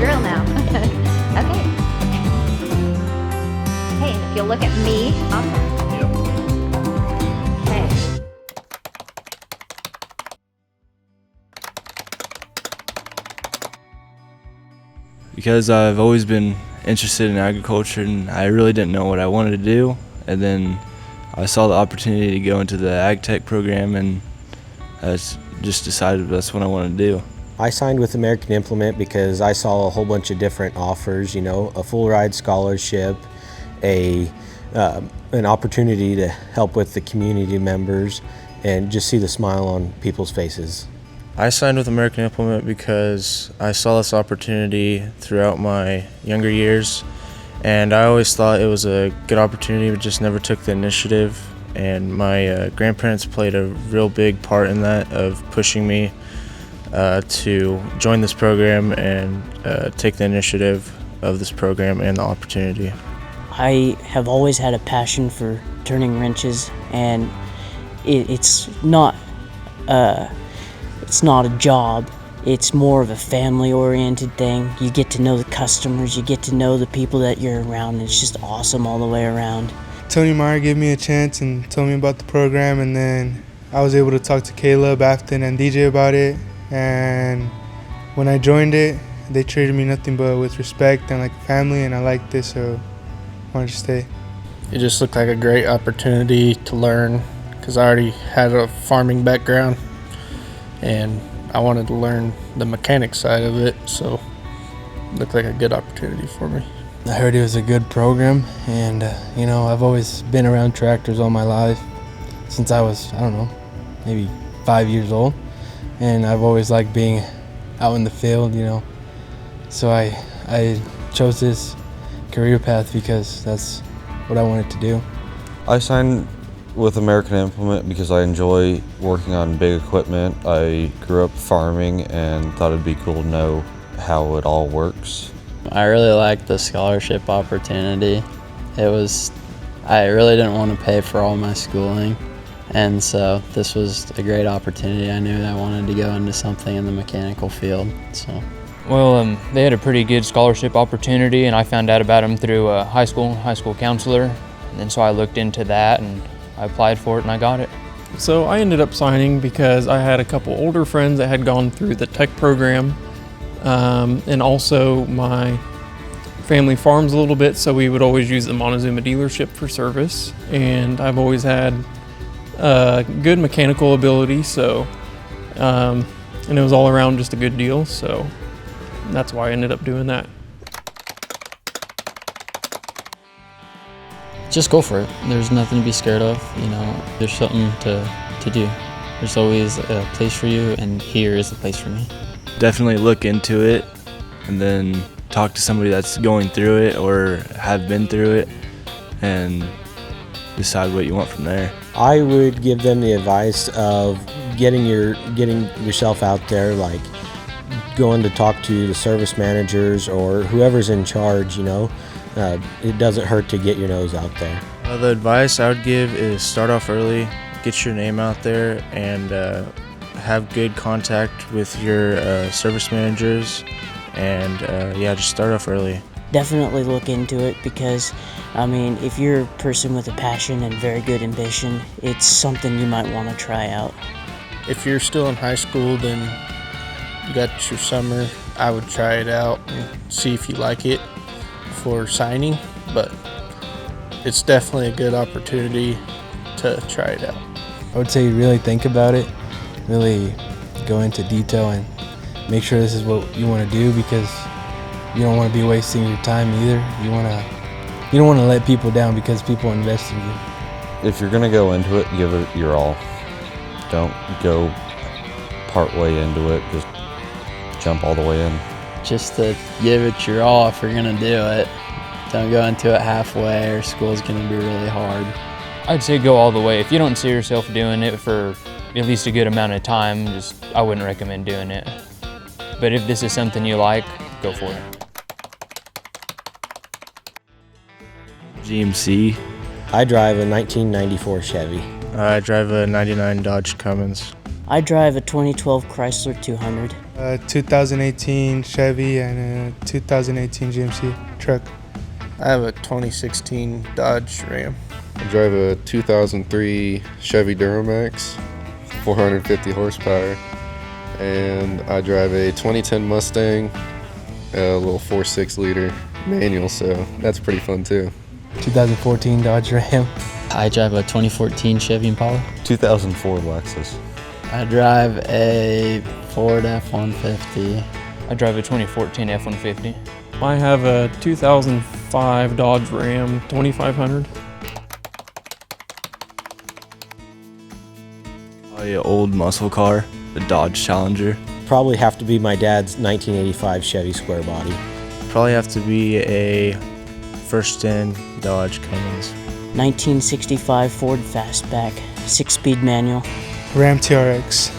drill now. Okay. Okay, and if you'll look at me, okay. Because I've always been interested in agriculture and I really didn't know what I wanted to do. And then I saw the opportunity to go into the Ag Tech program and I just decided that's what I wanted to do. I signed with American Implement because I saw a whole bunch of different offers, you know, a full ride scholarship, an opportunity to help with the community members, and just see the smile on people's faces. I signed with American Implement because I saw this opportunity throughout my younger years, and I always thought it was a good opportunity, but just never took the initiative. And my grandparents played a real big part in that, of pushing me to join this program and take the initiative of this program and the opportunity. I have always had a passion for turning wrenches, and it's not a job. It's more of a family-oriented thing. You get to know the customers, you get to know the people that you're around, and it's just awesome all the way around. Tony Meyer gave me a chance and told me about the program, and then I was able to talk to Caleb, Afton, and DJ about it. And when I joined it, they treated me nothing but with respect and like family, and I liked this, so I wanted to stay. It just looked like a great opportunity to learn, because I already had a farming background and I wanted to learn the mechanic side of it, so it looked like a good opportunity for me. I heard it was a good program, and you know, I've always been around tractors all my life since I was, I don't know, maybe 5 years old, and I've always liked being out in the field, you know, so I chose this career path because that's what I wanted to do. I signed with American Implement because I enjoy working on big equipment. I grew up farming and thought it'd be cool to know how it all works. I really liked the scholarship opportunity. I really didn't want to pay for all my schooling, and so this was a great opportunity. I knew that I wanted to go into something in the mechanical field. So. Well, they had a pretty good scholarship opportunity, and I found out about them through a high school counselor, and so I looked into that and I applied for it and I got it. So I ended up signing because I had a couple older friends that had gone through the tech program, and also my family farms a little bit, so we would always use the Montezuma dealership for service, and I've always had good mechanical ability, so and it was all around just a good deal, so that's why I ended up doing that. Just go for it. There's nothing to be scared of, you know. There's something to do. There's always a place for you, and here is the place for me. Definitely look into it and then talk to somebody that's going through it or have been through it and decide what you want from there. I would give them the advice of getting yourself out there, like going to talk to the service managers or whoever's in charge, you know. It doesn't hurt to get your nose out there. The advice I would give is start off early, get your name out there, and have good contact with your service managers, and just start off early. Definitely look into it because, I mean, if you're a person with a passion and very good ambition, it's something you might want to try out. If you're still in high school, then you got your summer. I would try it out and see if you like it before signing, but it's definitely a good opportunity to try it out. I would say really think about it, really go into detail and make sure this is what you want to do, because you don't want to be wasting your time either. You don't want to let people down because people invest in you. If you're going to go into it, give it your all. Don't go part way into it, just jump all the way in. Just to give it your all if you're gonna do it. Don't go into it halfway or school's gonna be really hard. I'd say go all the way. If you don't see yourself doing it for at least a good amount of time, I wouldn't recommend doing it. But if this is something you like, go for it. GMC. I drive a 1994 Chevy. I drive a 99 Dodge Cummins. I drive a 2012 Chrysler 200. A 2018 Chevy and a 2018 GMC truck. I have a 2016 Dodge Ram. I drive a 2003 Chevy Duramax, 450 horsepower, and I drive a 2010 Mustang, a little 4.6 liter manual, so that's pretty fun too. 2014 Dodge Ram. I drive a 2014 Chevy Impala. 2004 Lexus. I drive a Ford F-150. I drive a 2014 F-150. I have a 2005 Dodge Ram 2500. Probably an old muscle car, the Dodge Challenger. Probably have to be my dad's 1985 Chevy Square Body. Probably have to be a first-gen Dodge Cummins. 1965 Ford Fastback, 6-speed manual. Ram TRX.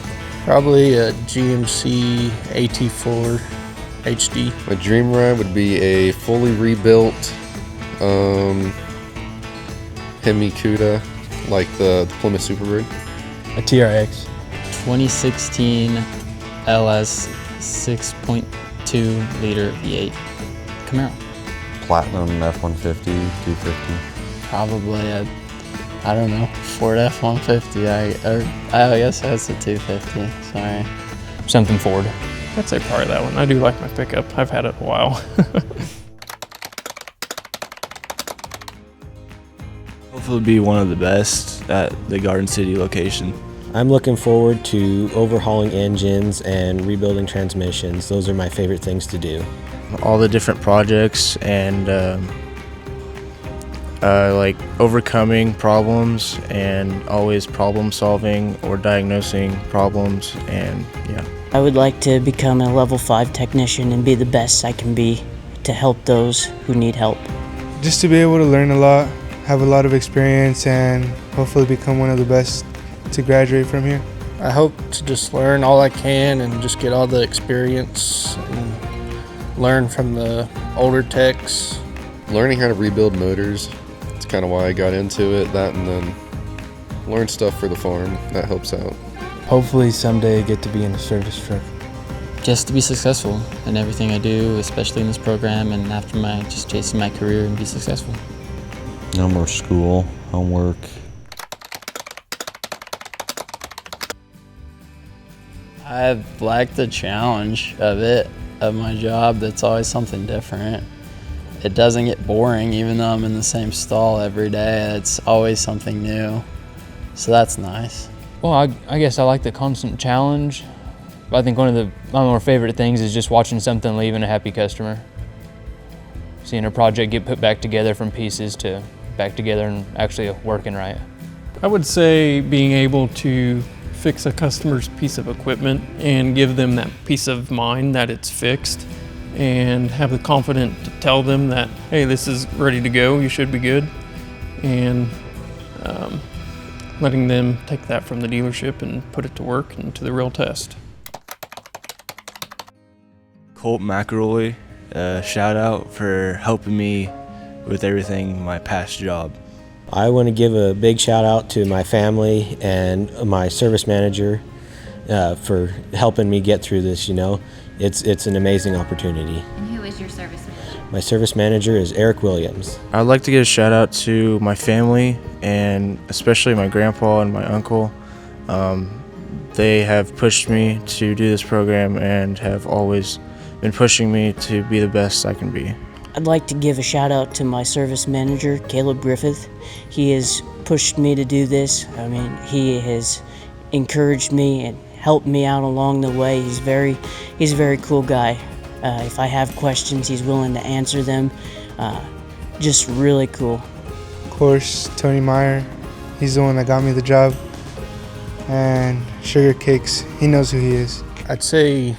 Probably a GMC AT4 HD. My dream ride would be a fully rebuilt Hemi Cuda, like the Plymouth Superbird. A TRX. 2016 LS 6.2 liter V8 Camaro. Platinum F-150, 250. Probably a, I don't know, Ford F-150. I guess that's a 250. Sorry. Something Ford. I'd say probably that one. I do like my pickup. I've had it a while. Hopefully be one of the best at the Garden City location. I'm looking forward to overhauling engines and rebuilding transmissions. Those are my favorite things to do. All the different projects and like overcoming problems and always problem solving or diagnosing problems, and yeah. I would like to become a level 5 technician and be the best I can be to help those who need help. Just to be able to learn a lot, have a lot of experience, and hopefully become one of the best to graduate from here. I hope to just learn all I can and just get all the experience and learn from the older techs. Learning how to rebuild motors, that's kind of why I got into it, that, and then learn stuff for the farm, that helps out. Hopefully someday get to be in a service truck. Just to be successful in everything I do, especially in this program, and after just chasing my career and be successful. No more school, homework. I like the challenge of my job. That's always something different. It doesn't get boring even though I'm in the same stall every day. It's always something new. So that's nice. Well, I guess I like the constant challenge. I think one of my more favorite things is just watching something leave and a happy customer. Seeing a project get put back together from pieces to back together and actually working right. I would say being able to fix a customer's piece of equipment and give them that peace of mind that it's fixed, and have the confidence to tell them that, hey, this is ready to go, you should be good, and letting them take that from the dealership and put it to work and to the real test. Colt McElroy, shout out for helping me with everything in my past job. I want to give a big shout out to my family and my service manager for helping me get through this. You know, it's an amazing opportunity. And who is your service manager? My service manager is Eric Williams. I'd like to give a shout out to my family, and especially my grandpa and my uncle. They have pushed me to do this program and have always been pushing me to be the best I can be. I'd like to give a shout out to my service manager, Caleb Griffith. He has pushed me to do this. I mean, he has encouraged me and helped me out along the way. He's a very cool guy. If I have questions, he's willing to answer them. Just really cool. Of course, Tony Meyer, he's the one that got me the job. And Sugar Cakes, he knows who he is. I'd say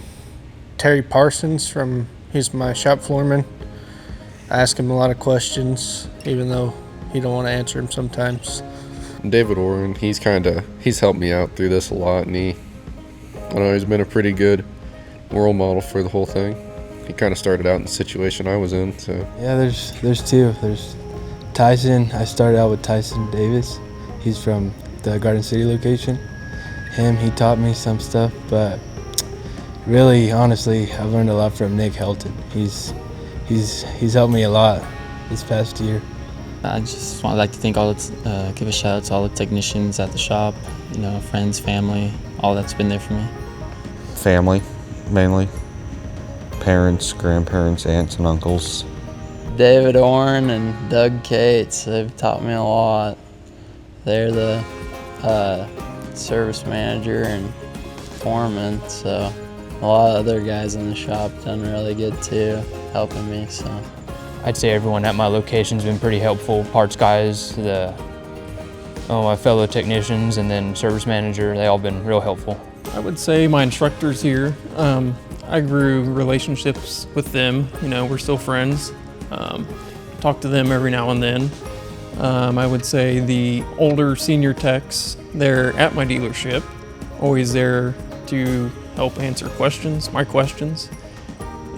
Terry Parsons, he's my shop foreman. I ask him a lot of questions, even though he don't want to answer them sometimes. David Oren, he's helped me out through this a lot, and I don't know, he's been a pretty good role model for the whole thing. He kind of started out in the situation I was in, so. Yeah, there's two. There's Tyson. I started out with Tyson Davis. He's from the Garden City location. him. He taught me some stuff, but really, honestly, I've learned a lot from Nick Helton. He's helped me a lot this past year. I just want to give a shout out to all the technicians at the shop, friends, family, all that's been there for me. Family, mainly. Parents, grandparents, aunts, and uncles. David Orn and Doug Cates, they've taught me a lot. They're the service manager and foreman, so a lot of other guys in the shop done really good too, helping me. So I'd say everyone at my location's been pretty helpful. Parts guys, my fellow technicians, and then service manager, they all been real helpful. I would say my instructors here, I grew relationships with them. We're still friends. Talk to them every now and then. I would say the older senior techs, they're at my dealership, always there to help answer my questions.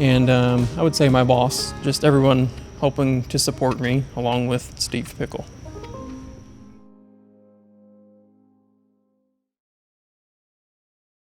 And I would say my boss, just everyone helping to support me, along with Steve Pickle.